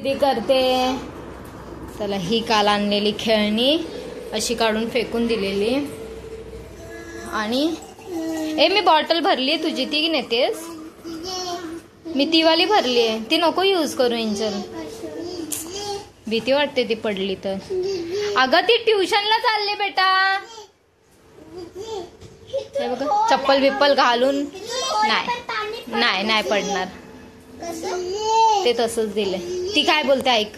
ती करते. चला, ही काल आणलेली खेळणी अशी काढून फेकून दिलेली. आणि मी बॉटल भरली तुझी, ती नेतेस? मी ती वाली भरली आहे, ती नको यूज करू इंचल, भीती वाटते ती पडली तर. अगं ती ट्युशनला चालली बेटा. हे बघा, चप्पल बिप्पल घालून नाही नाही पडणार. ते तसंच दिलंय. ती काय बोलते ऐक.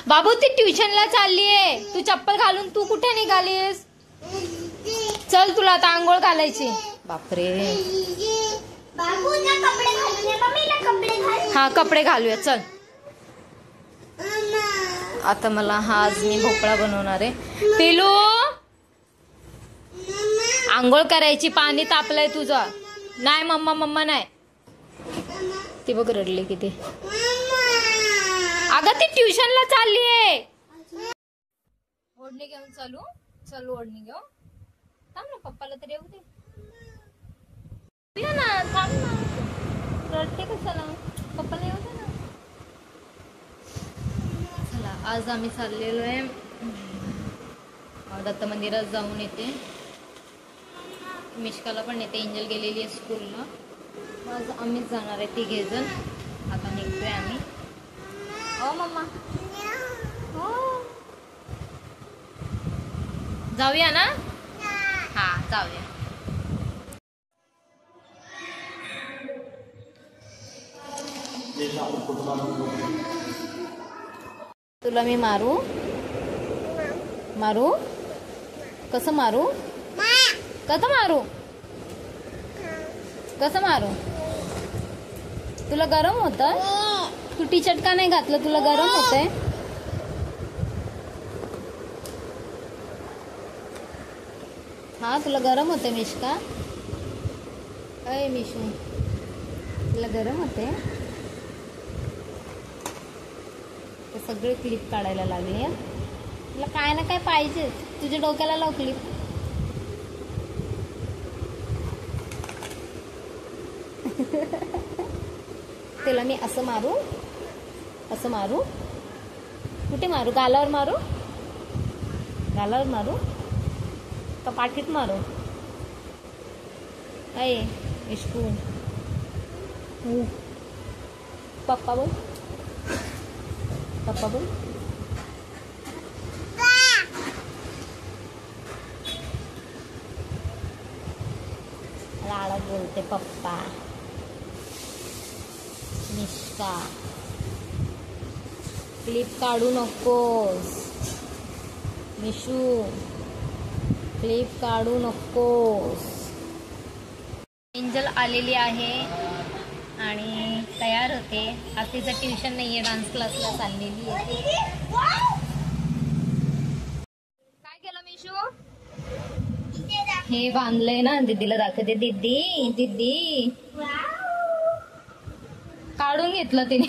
बाबू ती ट्युशनला चाललीये, तू चप्पल घालून तू कुठे निघालीस? चल, तुला आता आंघोळ घालायची. बापरे. हा, कपडे घालूया चल. आता मला आज मी भोपळा बनवणार आहे. पिलू, आंघोळ करायची, पाणी तापलंय तुझं. नाही मम्मा, मम्मा नाही. ती बघ रडली किती. अगं ती ट्युशनला चाललीये. ओढणी घेऊन चलू ओढणी घेऊ. थांब ना, पप्पाला तरी येऊ दे ना. थांब ना, रडते कशाला, पप्पाला येऊ दे ना. चला, आज आम्ही चाललेलो आहे दत्त मंदिरात जाऊन येते. मिश्काला पण येते, एंजल गेलेली आहे स्कूलला. आज आम्हीच जाणार आहे 3 जण. आता निघतोय आम्ही. ओ मम्मा, हो जाऊया ना. हा जाऊया. तुला मी मारू? कसं मारू? कसं मारू? तुला गरम होतं? तू टी शर्ट का नाही घातलं? तुला गरम होतंय? हा, तुला गरम होते मिश्का? अय मिशू, तुला गरम होते? ते सगळे क्लिप काढायला लागले. तुला काय ना काय पाहिजे, तुझ्या डोक्याला लाव क्लिप. तुला मी असं मारू? कुठे मारू? गालावर मारू का पाठीत मारू? अय इश्कू, पप्पा बोल. लाडत बोलते पप्पा. मिश्का, क्लिप काढू नकोस. मिशू, क्लिप काढू नकोस. एंजल आलेली आहे आणि तयार होते. आज तिचं ट्युशन नाहीये, डान्स क्लासला चाललेली आहे. काय केलं मिशू? हे बांधलंय ना, दीदीला दाखवते. दीदी काढून घेतलं तिने.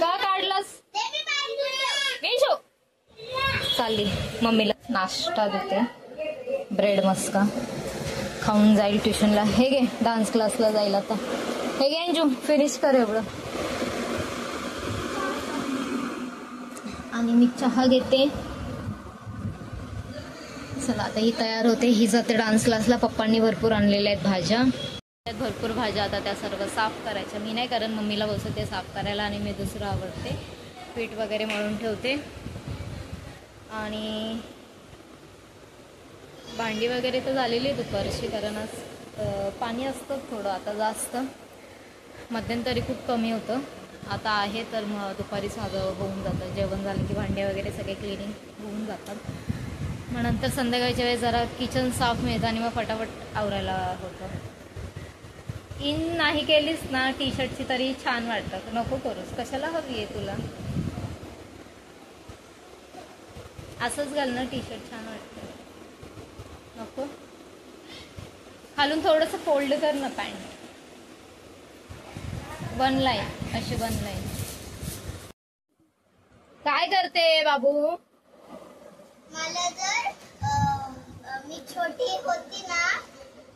का काढलास मिशू? चालली मम्मीला नाश्ता देते. ब्रेड मस्का खाऊन जाईल ट्युशनला. हे घे, डान्स क्लासला जाईल आता. हे घे अंजू, फिनिश कर एवढं. आणि मी चहा घेते. चला, आता ही तयार होते. ही जाते डान्स क्लासला. पप्पांनी भरपूर आणलेल्या आहेत भाज्या. भरपूर भाज्या आता त्या सर्व साफ करायच्या. मी नाही, कारण मम्मीला बसवते साफ करायला आणि मी दुसरं आवडते. पीठ वगैरे मळून ठेवते. आणि भांडी वगैरे तर झालेली दुपारची, कारण आज पाणी असतं थोडं, आता जास्त. मध्यंतरी खूप कमी होतं, आता आहे. तर मग दुपारीच माझं होऊन जातं. जेवण झालं की भांडे वगैरे सगळे क्लिनिंग होऊन जातात. मग नंतर संध्याकाळच्या वेळेस जरा किचन साफ मिळतं आणि मग फटाफट आवरायला होतं. इन नाही केलीस ना टी शर्टची तरी छान वाटतं. नको करूस, कशाला हवी आहे तुला? असंच घाल ना, टी शर्ट छान वाटतं. नको, खालून थोडंसं फोल्ड कर ना पॅन्ट. 1 लाईन, अशी 1 लाईन. काय करते बाबू? मला जर मी छोटी होती ना,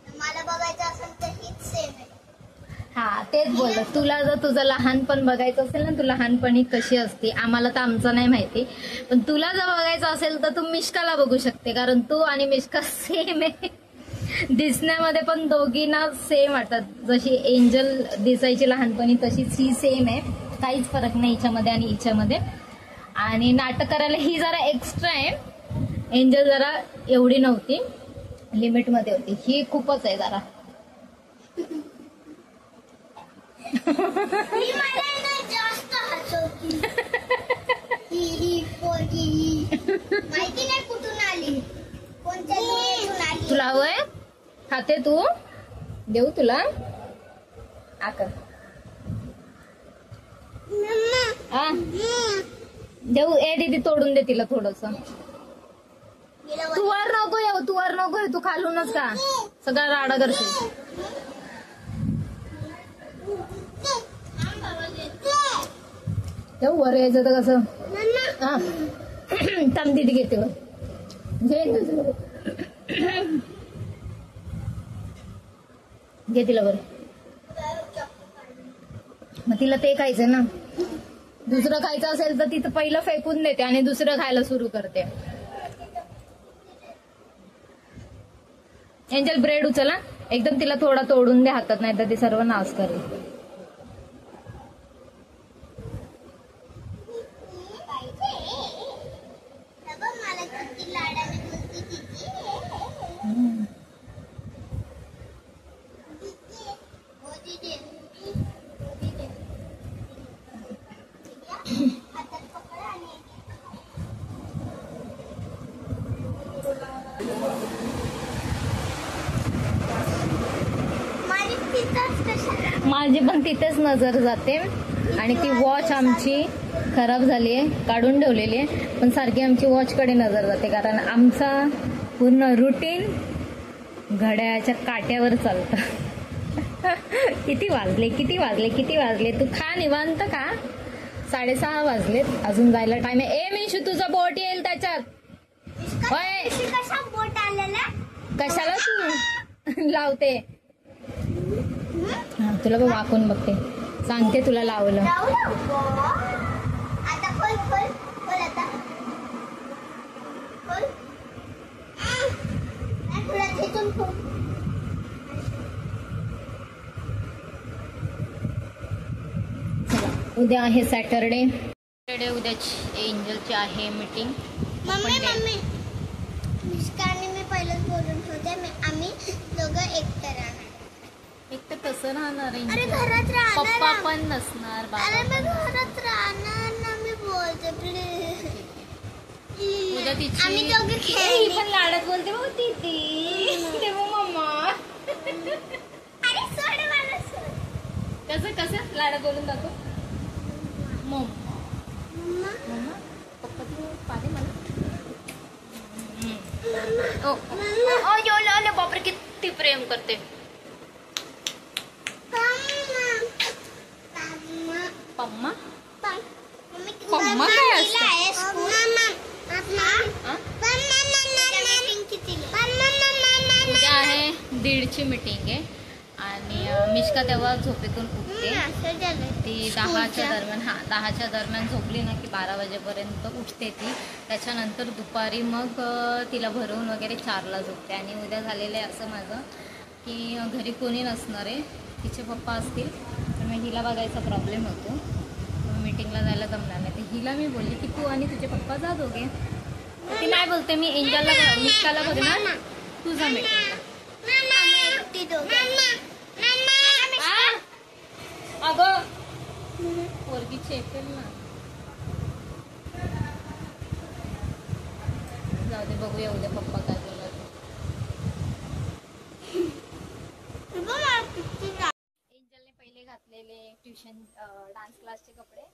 मला बघायचं असेल तर हीच सेम आहे. तेच बोललं, तुला जर तुझं लहानपण बघायचं असेल ना, तू लहानपणी कशी असते, आम्हाला तर आमचं नाही माहिती, पण तुला जर बघायचं असेल तर तू मिष्काला बघू शकते, कारण तू आणि मिष्का सेम आहे. दिसण्यामध्ये पण दोघींना सेम वाटतात. जशी एंजल दिसायची लहानपणी तशीच ही सेम आहे, काहीच फरक नाही हिच्यामध्ये आणि हिच्यामध्ये. आणि नाटक करायला ही जरा एक्स्ट्रा आहे, एंजल जरा एवढी नव्हती, लिमिटमध्ये होती. ही खूपच आहे जरा. ही मला ना जास्त हसवती. ही पोरगी माहिती नाही कुठून आली, कोणत्या दुनियेतून आली. तुला हवंय? खाते तू? देऊ तुला? आकर. आ? देऊ? ए दीदी तोडून दे तिला थोडस. तू वर नको येऊ, तू वर नको येऊ, तू खालूनच का सगळा राडा करशील. तेव्हा वर यायचं तर कसं? हा थांब दीदी घेते वर. घे तिला वर. मग तिला ते खायचं ना, दुसरं खायचं असेल तर तिथं पहिलं फेकून देते आणि दुसरं खायला सुरू करते. एंजल ब्रेड उचला एकदम, तिला थोडा तोडून दे हातात, नाही तर ती सर्व नाश करेल. मला किती लाडाने बोलती तिची. हातात पकडा आणि माझी पिताच कशाला. माझी पण तिथेच नजर जाते. आणि ती वॉच आमची खराब झाली आहे, काढून ठेवलेली आहे, पण सारखी आमची वॉचकडे नजर जाते, कारण आमचा पूर्ण रुटीन घड्याळाच्या काट्यावर चालतं. किती वाजले किती वाजले किती वाजले? तू खा निवांत का? 6:30 वाजलेत, अजून जायला टाइम आहे. ए मिशू तुझं बोट येईल त्याच्यात. होय कशा बोट आलेला. कशाला तू लावते? हा तुला बघ वाकून बघते, सांगते तुला लावलं. आता खोल खोल खोल, आता खोल. तुला तिथून खोल. चला उद्या आहे सॅटरडे. उद्याची एंजलची आहे मीटिंग. मम्मी मिस्काने मी पहिलेच बोलून ठेवते, आम्ही दोघं एकटं राहणार. एक तर कसं राहणार? अरे घरात राहणार. पप्पा पण नसणार. अरे मी घरात राहणार ना, मी बोलते प्लीज. उद्या तिची आम्ही दोघे ही खेळू. पण लाडत बोलते बघ ती. ते बघ मम्मा. अरे सोड मला, सोड. कसं लाडत बोलून जातो मम्मा. मम्मा मम्मा पप्पा तू पाणी मला. बापरे किती प्रेम करते. पम्मा पम्मा काय असतं? उद्या आहे 1:30ची मीटिंग आहे आणि मिष्का तेव्हा झोपेतून उठते. ती 10च्या दरम्यान 10च्या दरम्यान झोपली ना की 12 वाजेपर्यंत उठते ती. त्याच्यानंतर दुपारी मग तिला भरवून वगैरे 4ला झोपते. आणि उद्या झालेलं आहे असं माझं की घरी कोणी नसणार आहे, तिचे पप्पा असतील, तर मग हिला बघायचा प्रॉब्लेम होतो, मीटिंगला जायला जमणार नाही. तर हिला मी बोलली की तू आणि तुझे पप्पा जा दोघे. ती नाही बोलते मी एंजलला मिष्काला बघणार, तू जा मीटिंगला. अगं पोरगी चेपेल ना. जाऊ दे, बघूया उद्या पप्पा काय बोलतात. एंजलने पहिले घातलेले ट्युशन डान्स क्लासचे कपडे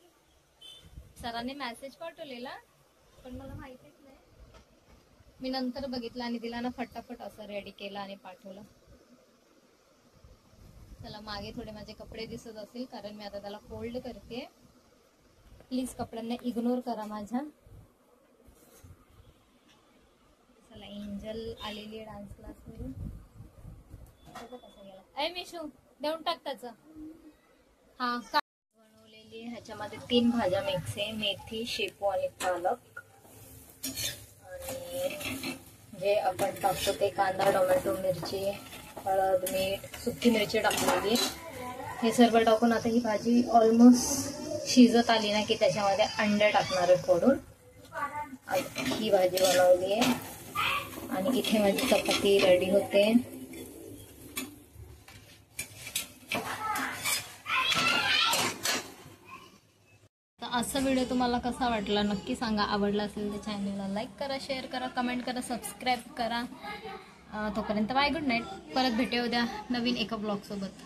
सरांनी मेसेज पाठवलेला, पण मला माहितीच नाही. मी नंतर बघितलं आणि तिला ना फटाफट असं रेडी केलं आणि पाठवलं. चला मागे थोडे माझे कपडे दिसत असतील कारण मी आता त्याला फोल्ड करते. प्लीज कपड्यांना इग्नोर करा माझ्या. चला एंजल आलेली आहे डान्स क्लास वरून. कसं गेला? ऐ मिशू देऊन टाक त्याचं. हा बनवलेली ह्याच्यामध्ये 3 भाज्या मिक्स आहे, मेथी, शेपू आणि पालक. आणि जे आपण टाकतो ते कांदा, टोमॅटो, मिरची, हळद, मीठ, सुकी मिरची टाकलेली. हे सर्व टाकून आता ही भाजी ऑलमोस्ट शिजत आली ना की त्याच्यामध्ये अंडे टाकणार आहे फोडून. ही भाजी बनवली आहे आणि इथे माझी चपाती रेडी होते. तर असा व्हिडिओ तुम्हाला कसा वाटला नक्की सांगा. आवडला असेल तर चॅनलला लाईक करा, शेअर करा, कमेंट करा, सबस्क्राईब करा. तोपर्यंत बाय, गुड नाईट. परत भेटूया उद्या नवीन एका ब्लॉगसोबत.